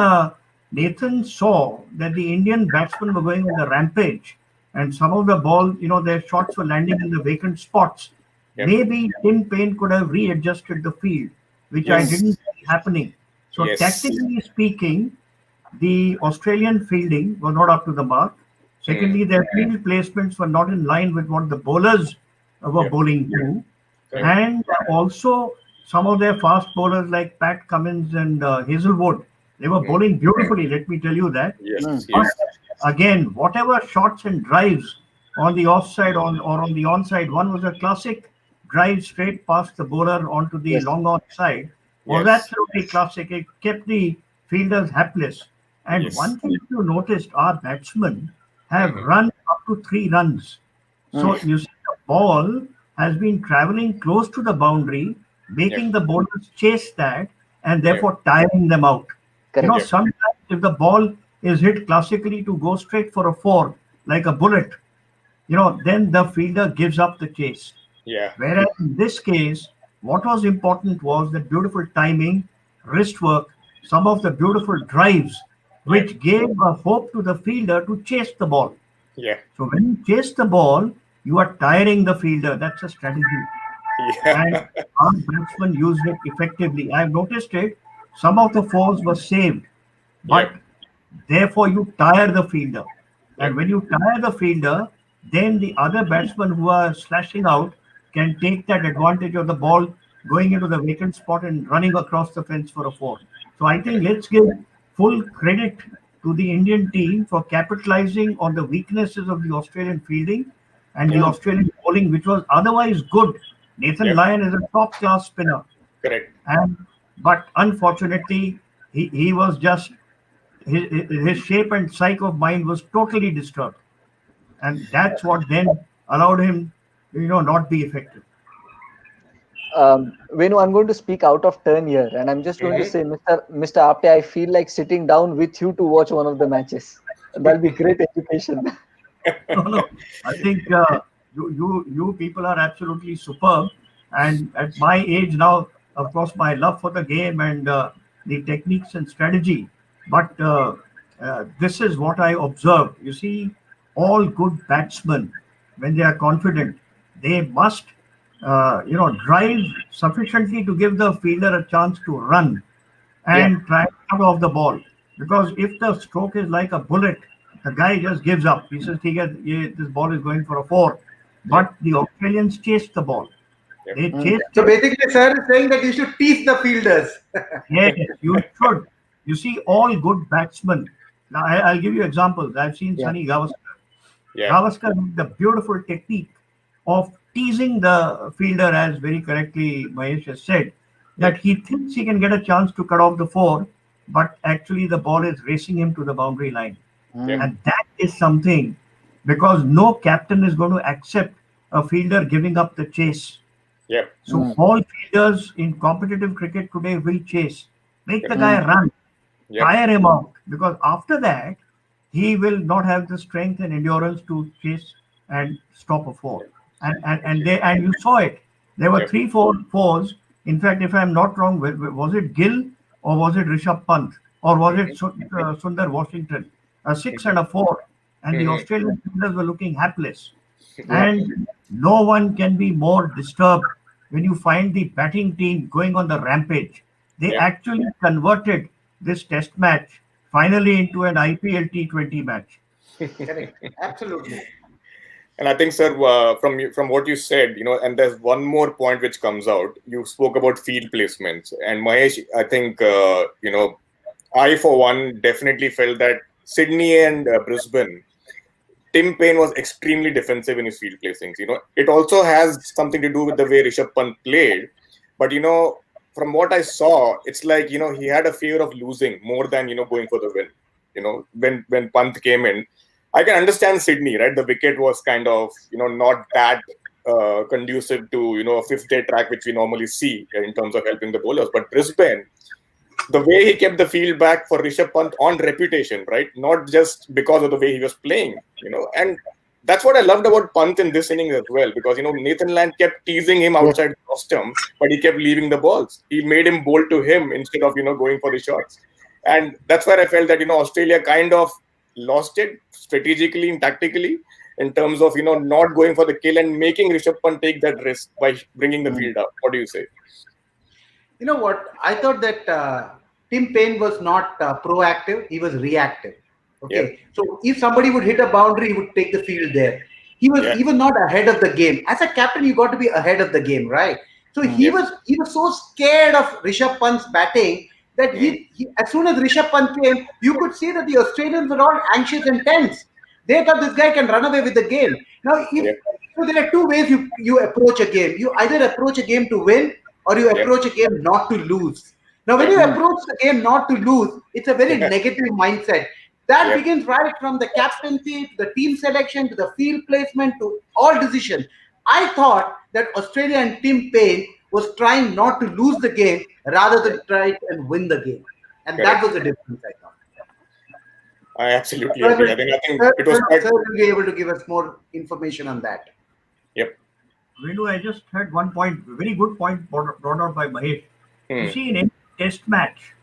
Nathan saw that the Indian batsmen were going on the rampage and some of the ball, their shots were landing in the vacant spots, Yep. maybe Tim Payne could have readjusted the field, which I Yes. didn't see happening. So Yes. tactically speaking, the Australian fielding was not up to the mark. Secondly, their field placements were not in line with what the bowlers were Yep. bowling to. Correct. And also, some of their fast bowlers like Pat Cummins and Hazelwood, they were bowling beautifully, let me tell you that. Yes. Mm. But Yes. again, whatever shots and drives on the offside or on the onside, one was a classic drive straight past the bowler onto the Yes. long onside, was Yes. absolutely classic. It kept the fielders hapless. And Yes. one thing if you noticed, our batsmen have Mhm. run up to 3 runs. So Mm. you see the ball has been traveling close to the boundary, making Yep. the bowlers chase that and Yep. therefore tiring them out. Correct. Yep. Sometimes if the ball is hit classically to go straight for a four, like a bullet, then the fielder gives up the chase. Yeah. Whereas in this case, what was important was the beautiful timing, wrist work, some of the beautiful drives, Yep. which gave a hope to the fielder to chase the ball. Yeah. So when you chase the ball, you are tiring the fielder. That's a strategy. And Yeah. our batsmen used it effectively. I've noticed it. Some of the fours were saved, but Yep. therefore you tire the fielder. And Yep. when you tire the fielder, then the other batsmen who are slashing out can take that advantage of the ball going into the vacant spot and running across the fence for a four. So I think let's give full credit to the Indian team for capitalizing on the weaknesses of the Australian fielding and the Yep. Australian bowling, which was otherwise good. Nathan Yep. Lyon is a top class spinner. Correct. And but unfortunately, he was just his shape and psyche of mind was totally disturbed, and that's what then allowed him, not be effective. Venu, I'm going to speak out of turn here, and I'm just going to Mhm. say, Mr. Apte, I feel like sitting down with you to watch one of the matches. That'll be great education. No, I think you people are absolutely superb, and at my age now, of course, my love for the game and the techniques and strategy. But this is what I observed. You see, all good batsmen, when they are confident, they must, drive sufficiently to give the fielder a chance to run Yeah. and try to cut off the ball. Because if the stroke is like a bullet, the guy just gives up. He says, "ठीक है, this ball is going for a four." But the Australians chased the ball. Yep. They Mm. chased So it. basically, sir is saying that you should tease the fielders. Yes, you should. You see, all good batsmen. Now, I'll give you examples. I've seen Yeah. Sunny Gavaskar. Yeah. Gavaskar had the beautiful technique of teasing the fielder, as very correctly Mahesh has said, that he thinks he can get a chance to cut off the four, but actually the ball is racing him to the boundary line. Mm. And that is something because no captain is going to accept a fielder giving up the chase. Yep. So Mm. all fielders in competitive cricket today will chase. Make the guy run, Yep. tire him out, because after that he will not have the strength and endurance to chase and stop a four. And you saw it. There were Yep. 3-4 fours In fact, if I'm not wrong, was it Gill or was it Rishabh Pant or was it Sundar Washington? A 6 and a 4, and the Mhm. Australian fielders were looking hapless. Yeah. And no one can be more disturbed when you find the batting team going on the rampage. They Yep. actually converted this test match finally into an IPL T20 match. Correct. Absolutely. And I think, sir, from what you said, and there's one more point which comes out. You spoke about field placements, and Mahesh, I think, I for one definitely felt that Sydney and Brisbane, Tim Payne was extremely defensive in his field placings. It also has something to do with the way Rishabh Pant played, but from what I saw, it's like he had a fear of losing more than going for the win. When Pant came in, I can understand Sydney, right? The wicket was kind of not that conducive to a fifth day track which we normally see in terms of helping the bowlers. But Brisbane, the way he kept the field back for Rishabh Pant on reputation, right? Not just because of the way he was playing, and that's what I loved about Pant in this inning as well, because Nathan Land kept teasing him Yes. outside the stump, but he kept leaving the balls. He made him bowl to him instead of going for the shots, and that's where I felt that Australia kind of lost it strategically and tactically in terms of not going for the kill and making Rishabh Pant take that risk by bringing the field up. What do you say? You know what? I thought that Tim Payne was not proactive; he was reactive. Yep. Okay, so if somebody would hit a boundary, he would take the field there. Yeah. He was not ahead of the game. As a captain, you got to be ahead of the game, right? So Yep. he was so scared of Rishabh Pant's batting that he as soon as Rishabh Pant came, you could see that the Australians were all anxious and tense. They thought this guy can run away with the game. Now, if Yep. so, there are two ways you approach a game. You either approach a game to win or you Yep. approach a game not to lose. Now, when Yep. you approach the game not to lose, it's a very negative mindset. That Yep. begins right from the captaincy to the team selection to the field placement to all decisions. I thought that Australia and Tim Payne was trying not to lose the game rather than try and win the game. And that Correct. was the difference, I thought. I absolutely Sir agree. will, I think it was quite. sir will be able to give us more information on that. Yep. Venu, I just had one point, very good point brought out by Mahesh. You Hmm. see, in any test match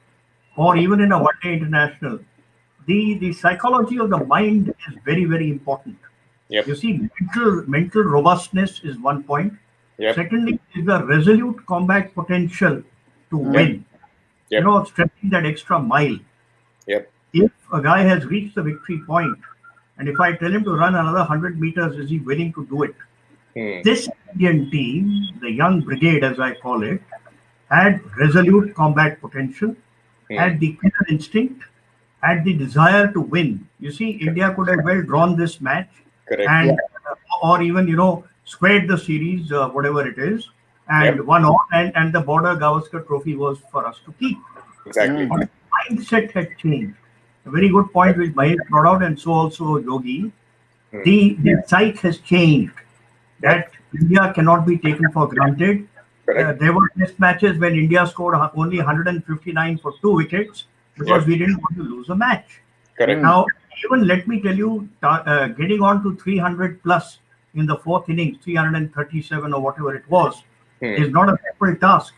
or even in a one-day international, the psychology of the mind is very, very important. Yep. You see, mental robustness is one point. Yep. Secondly, is the resolute combat potential to win. Yep. Stretching that extra mile. Yep. If a guy has reached the victory point, and if I tell him to run another 100 meters, is he willing to do it? Hmm. This Indian team, the young brigade as I call it, had resolute combat potential, had the killer instinct, had the desire to win. You see, India could have well drawn this match Correct. and or even squared the series, whatever it is, and Yep. won all. And the Border-Gavaskar trophy was for us to keep. Exactly. But mindset had changed. A very good point which Mahesh brought out, and so also Yogi. Hmm. The psyche has changed. That India cannot be taken for granted. Correct. There were test matches when India scored only 159 for 2 wickets because Yep. we didn't want to lose a match. Correct. Now, even let me tell you, getting on to 300 plus in the fourth innings, 337 or whatever it was, Hmm. is not a simple task.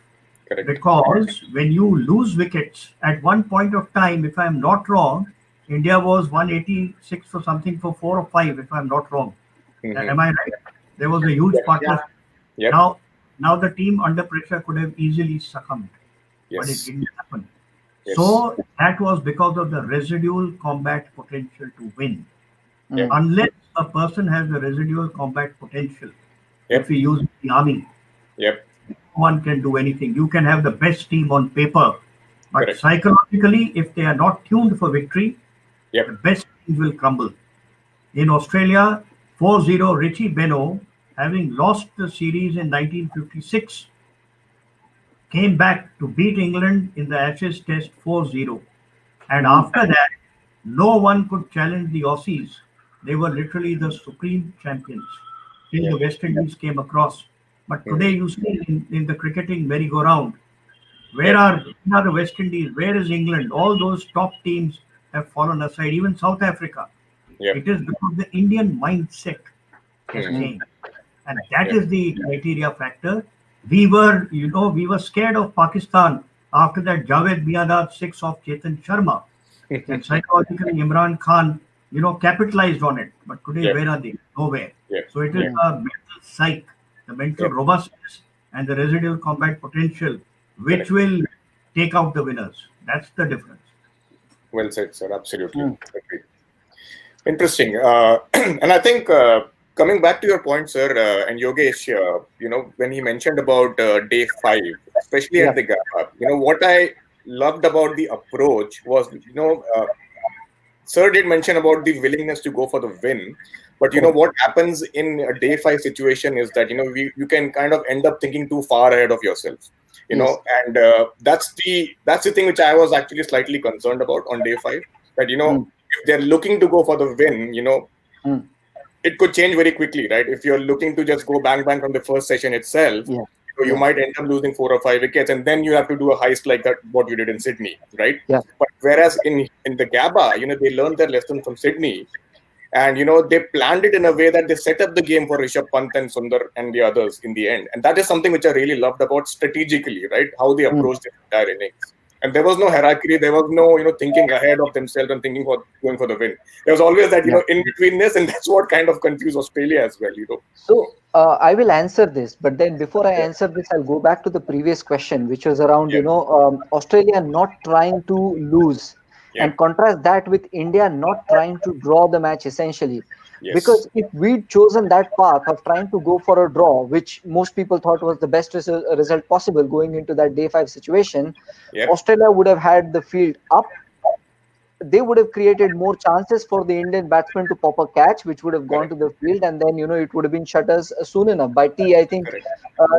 Correct. Because when you lose wickets, at one point of time, if I'm not wrong, India was 186 or something for 4 or 5, if I'm not wrong. Mhm. Am I right? There was a huge partnership. Yep. Now the team under pressure could have easily succumbed, but it Yes. didn't happen. Yes. So that was because of the residual combat potential to win. Yep. Unless a person has the residual combat potential, Yep. if we use the army, Yep. no one can do anything. You can have the best team on paper, but Correct. psychologically, if they are not tuned for victory, Yep. the best team will crumble. In Australia, 4-0 Richie Benaud, having lost the series in 1956, came back to beat England in the Ashes Test 4-0. And after that, no one could challenge the Aussies. They were literally the supreme champions till the West Indies came across. But today you see in the cricketing merry-go-round, where are the West Indies? Where is England? All those top teams have fallen aside, even South Africa. Yep. It is because the Indian mindset has Mhm. changed. And that is the criteria factor. we were scared of Pakistan after that Javed Miandad six of Chetan Sharma. And psychologically, Imran Khan, capitalized on it. But today, Yeah, where are they? Nowhere. yeah, So it is yeah, the mental psyche, the mental yeah. robustness, and the residual combat potential which Correct. will take out the winners. That's the difference. Well said, sir. Absolutely. Hmm. Agreed. Interesting. And I think coming back to your point, sir, and Yogesh, when he mentioned about day five, especially Yeah. at the gap up, what I loved about the approach was, sir did mention about the willingness to go for the win. But Correct. what happens in a day five situation is that you can kind of end up thinking too far ahead of yourself. Yes. And that's the thing which I was actually slightly concerned about on day five. That Hmm. if they're looking to go for the win, Hmm. it could change very quickly, right? If you're looking to just go bang bang from the first session itself, Yeah. you Yeah. might end up losing 4 or 5 wickets, and then you have to do a heist like that, what you did in Sydney, right? Yeah. But whereas in the Gabba, they learned their lesson from Sydney, and they planned it in a way that they set up the game for Rishabh Pant and Sundar and the others in the end, and that is something which I really loved about strategically, right? How they Hmm. approached the entire innings. And there was no hierarchy, there was no thinking ahead of themselves and thinking for going for the win. There was always that Yeah. in betweenness, and that's what kind of confused Australia as well. So I will answer this, but then before I Yeah, answer this, I'll go back to the previous question, which was around yeah, Australia not trying to lose, yeah, and contrast that with India not trying to draw the match essentially. yes, Because if we'd chosen that path of trying to go for a draw, which most people thought was the best result possible going into that day five situation, yep, Australia would have had the field up. They would have created more chances for the Indian batsman to pop a catch, which would have gone correct, to the field, and then it would have been shutters soon enough. By tea, I think correct,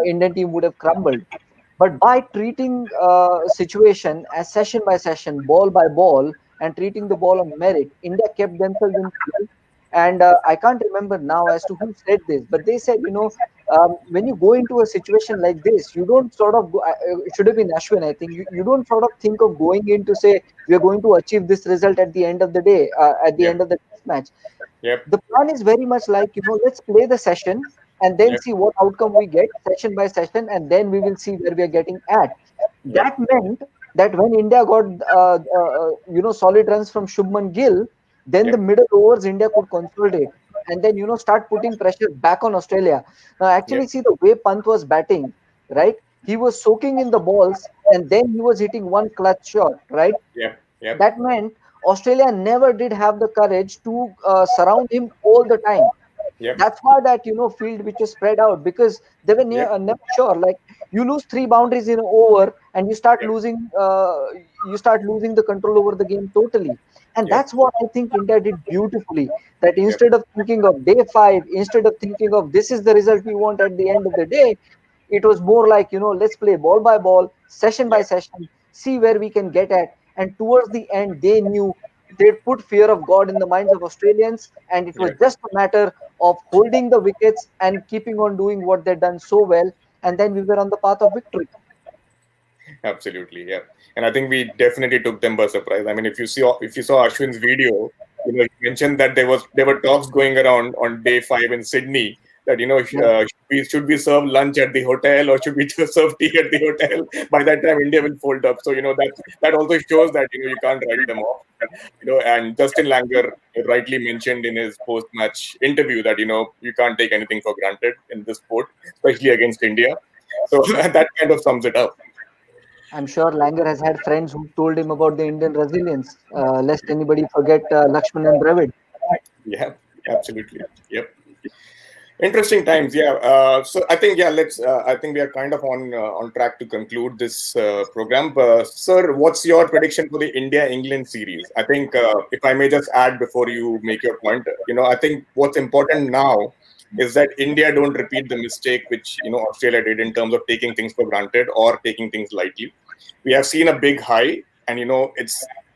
Indian team would have crumbled. But by treating situation as session by session, ball by ball, and treating the ball on merit, India kept themselves in field. And I can't remember now as to who said this, but they said, when you go into a situation like this, you don't sort of go, it should have been Ashwin, I think. You don't sort of think of going in to say, we are going to achieve this result at the end of the day, at the yep, end of the test match. yep, The plan is very much like, let's play the session and then yep, see what outcome we get session by session, and then we will see where we are getting at. yep, That meant that when India got, solid runs from Shubman Gill, then the yep, middle overs India could consolidate and then, start putting pressure back on Australia. Now, yep, actually, see the way Pant was batting, right? He was soaking in the balls and then he was hitting one clutch shot, right? yep, yep, That meant Australia never did have the courage to surround him all the time. yep, That's why that field which was spread out, because they were yep, never sure. Like, you lose three boundaries in an over and yep, you start losing the control over the game totally. And yep, that's what I think India did beautifully. That yep, instead of thinking of day five, instead of thinking of this is the result we want at the end of the day, it was more like, let's play ball by ball, session by yep, session, see where we can get at. And towards the end, they knew they'd put fear of God in the minds of Australians, and it was yep. just a matter of holding the wickets and keeping on doing what they'd done so well. And then we were on the path of victory. Absolutely, yeah. And I think we definitely took them by surprise. I mean, if you saw Ashwin's video, he mentioned that there were talks going around on day five in Sydney that Yeah, should we serve lunch at the hotel, or should we just serve tea at the hotel? By that time, India will fold up. So that also shows that you can't write them off. And Justin Langer rightly mentioned in his post-match interview that you can't take anything for granted in this sport, especially against India. So that kind of sums it up. I'm sure Langer has had friends who told him about the Indian resilience, lest anybody forget Lakshman and Dravid. Yeah, absolutely. Yep. Interesting times. Yeah. So I think let's. I think we are kind of on track to conclude this program. Sir, what's your prediction for the India-England series? I think if I may just add before you make your point, I think what's important now is that India don't repeat the mistake which Australia did in terms of taking things for granted or taking things lightly. We have seen a big high, and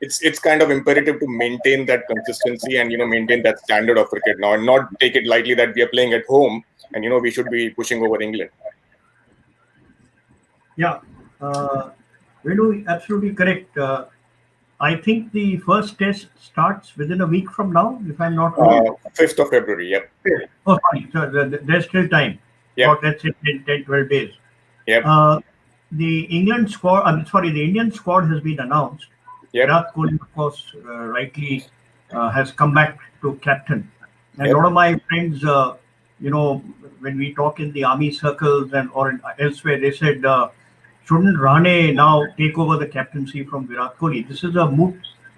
it's kind of imperative to maintain that consistency and maintain that standard of cricket now, and not take it lightly that we are playing at home and we should be pushing over England. Yeah, uh, Venu, absolutely correct. I think the first test starts within a week from now, if I'm not wrong. 5th of February. Yep. Oh, sorry, so there's still time. Yep. About, let's say, 10, 12 days. Yep. The England squad, the Indian squad has been announced. Yep. Virat Kohli, of course, rightly has come back to captain. And Yep. a lot of my friends, when we talk in the army circles and or elsewhere, they said, shouldn't Rane now take over the captaincy from Virat Kohli? This is a moot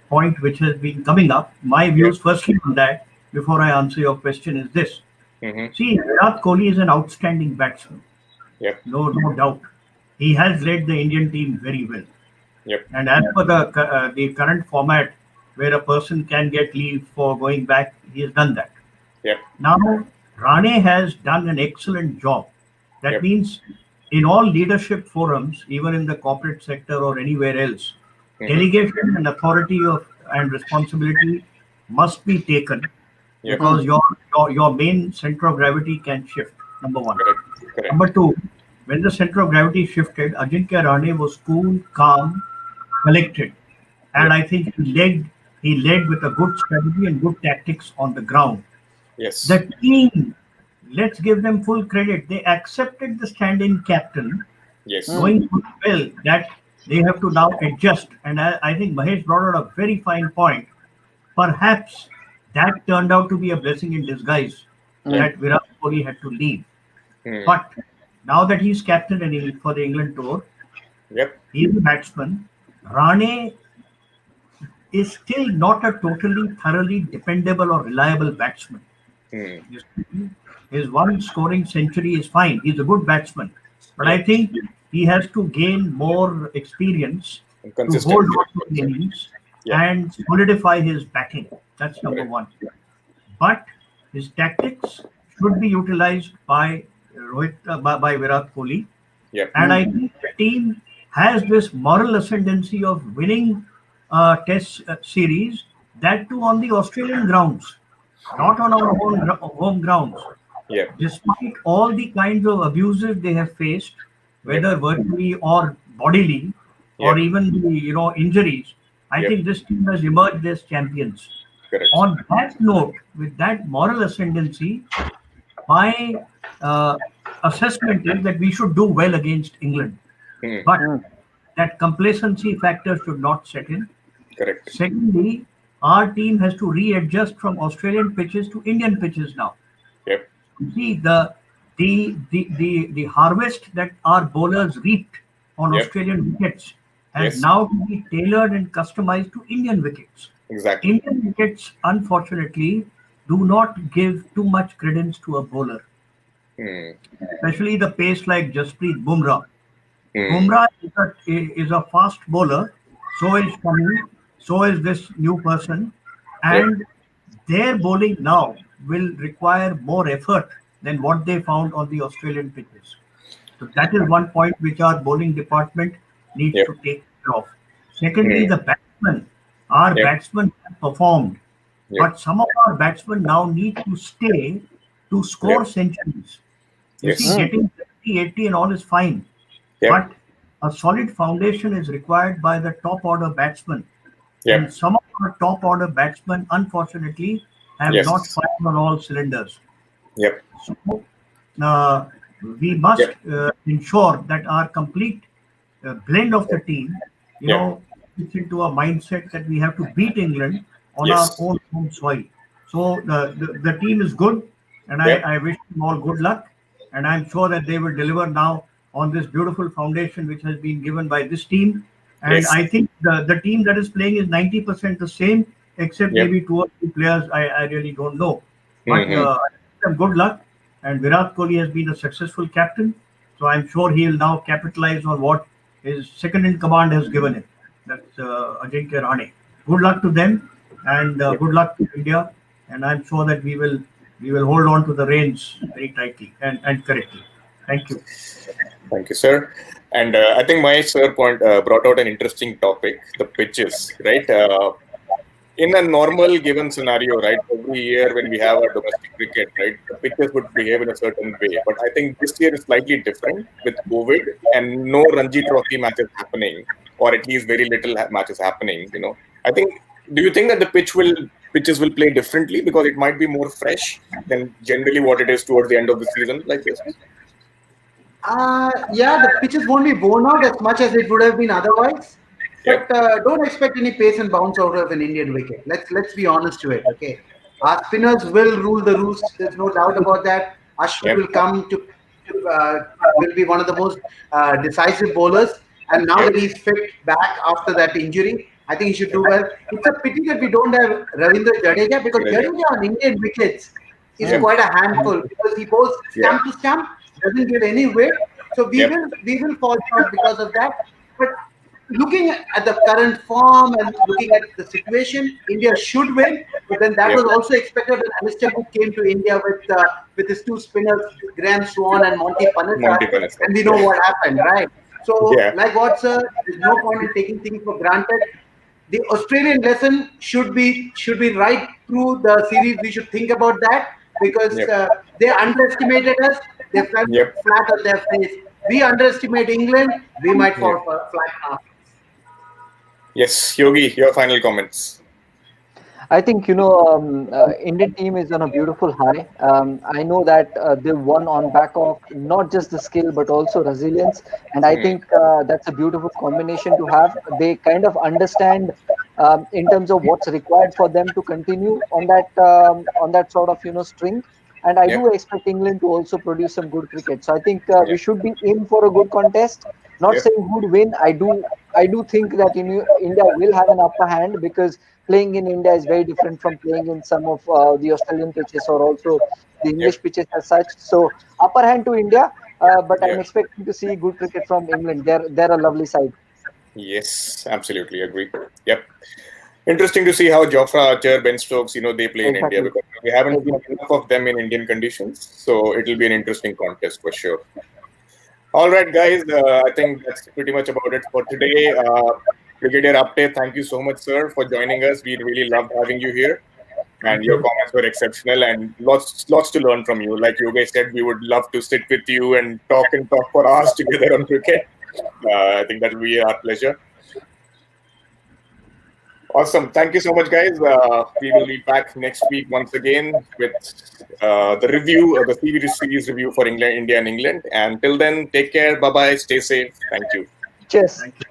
point which has been coming up. My views, firstly, on that, before I answer your question, is this. Mm-hmm. See, Virat Kohli is an outstanding batsman. Yep. No doubt. He has led the Indian team very well. Yep. And as per the current format, where a person can get leave for going back, he has done that. Yep. Now, Rane has done an excellent job. That Yep. means in all leadership forums, even in the corporate sector or anywhere else, delegation and authority and responsibility must be taken Yep. because your main center of gravity can shift. Number one. Correct. Number two, when the center of gravity shifted, Ajinkya Rane was cool, calm, collected, and I think he led with a good strategy and good tactics on the ground. Yes. The team, let's give them full credit. They accepted the stand-in captain, Yes. knowing full well that they have to now adjust. And I think Mahesh brought out a very fine point. Perhaps that turned out to be a blessing in disguise that Virat Kohli had to leave. But now that he's captain for the England tour, Yep. he's a batsman. Rane is still not a totally, thoroughly dependable or reliable batsman. His one scoring century is fine. He's a good batsman. But I think he has to gain more experience to hold on to the innings and solidify his batting. That's number one. But his tactics should be utilized by by Virat Kohli. Yep. And I think the team has this moral ascendancy of winning Test series, that too on the Australian grounds, not on our home grounds. Yep. Despite all the kinds of abuses they have faced, whether verbally or bodily, or even the injuries, I think this team has emerged as champions. Correct. On that note, with that moral ascendancy, my assessment is that we should do well against England. But that complacency factor should not set in. Correct. Secondly, our team has to readjust from Australian pitches to Indian pitches now. Yep. See, the harvest that our bowlers reaped on Australian wickets has now to be tailored and customized to Indian wickets. Exactly. Indian wickets, unfortunately, do not give too much credence to a bowler, especially the pace like Jasprit Bumrah. Bumrah is a fast bowler, so is Shami, so is this new person, and their bowling now will require more effort than what they found on the Australian pitches. So that is one point which our bowling department needs to take care of. Secondly, the batsmen. Our batsmen have performed, but some of our batsmen now need to stay to score centuries. You see, getting 70, 80 and all is fine, but a solid foundation is required by the top order batsmen. And some of our top order batsmen, unfortunately, have not fired on all cylinders. So we must ensure that our complete blend of the team, gets into a mindset that we have to beat England on our own home soil. So the team is good, and I wish them all good luck. And I'm sure that they will deliver now on this beautiful foundation which has been given by this team. And I think the team that is playing is 90% the same, except maybe 2 or 3 players I really don't know. But I wish them good luck. And Virat Kohli has been a successful captain. So I'm sure he will now capitalize on what his second in command has given him. That's Ajinkya Rane. Good luck to them, and good luck to India. And I'm sure that we will hold on to the reins very tightly and correctly. Thank you. Thank you, sir. And I think my sir brought out an interesting topic, the pitches, right? In a normal given scenario, right, every year when we have our domestic cricket, right, the pitches would behave in a certain way. But I think this year is slightly different with COVID and no Ranji Trophy matches happening, or at least very little matches happening. I think. Do you think that the pitches will play differently because it might be more fresh than generally what it is towards the end of the season like this? Yeah, the pitches won't be worn out as much as it would have been otherwise. Yep. But don't expect any pace and bounce out of an Indian wicket. Let's be honest to it. Okay, our spinners will rule the roost. There's no doubt about that. Ashwin Yep. will come will be one of the most decisive bowlers. And now Yep. that he's fit back after that injury, I think he should do well. It's a pity that we don't have Ravindra Jadeja because Jadeja. Jadeja on Indian wickets is Yep. quite a handful because he goes Yeah. stump to stump, doesn't give any weight. So Yep. we will fall short because of that. But looking at the current form and looking at the situation, India should win. But then that Yep. was also expected when Alistair Cook came to India with his two spinners, Graham Swan and Monty Panesar, Monty Panesar. and we know what happened, right? So, Yeah. like what, sir, there's no point in taking things for granted. The Australian lesson should be right through the series. We should think about that because Yep. they underestimated us. They fell Yep. flat on their face. We underestimate England. We might fall Yep. flat on our face. Yes, Yogi, your final comments. I think Indian team is on a beautiful high. I know that they won on back of not just the skill but also resilience, and I think that's a beautiful combination to have. They kind of understand in terms of what's required for them to continue on that sort of string. And I Yep. do expect England to also produce some good cricket. So I think we Yep. should be in for a good contest. Not Yep. saying who'd win. I do think that India will have an upper hand because playing in India is very different from playing in some of the Australian pitches or also the Yep. English pitches as such. So upper hand to India, but I'm Yep. expecting to see good cricket from England. They're a lovely side. Yes, absolutely agree. Yep. Interesting to see how Jofra Archer, Ben Stokes, they play in India Exactly. because we haven't seen Exactly. enough of them in Indian conditions. So it'll be an interesting contest for sure. All right, guys. I think that's pretty much about it for today. Brigadier Apte, thank you so much, sir, for joining us. We really loved having you here, and your comments were exceptional and lots to learn from you. Like you guys said, we would love to sit with you and talk for hours together on cricket. I think that will be our pleasure. Awesome. Thank you so much, guys. We will be back next week once again with the review, the series review for England, India, and England. And till then, take care. Bye bye. Stay safe. Thank you. Cheers. Thank you.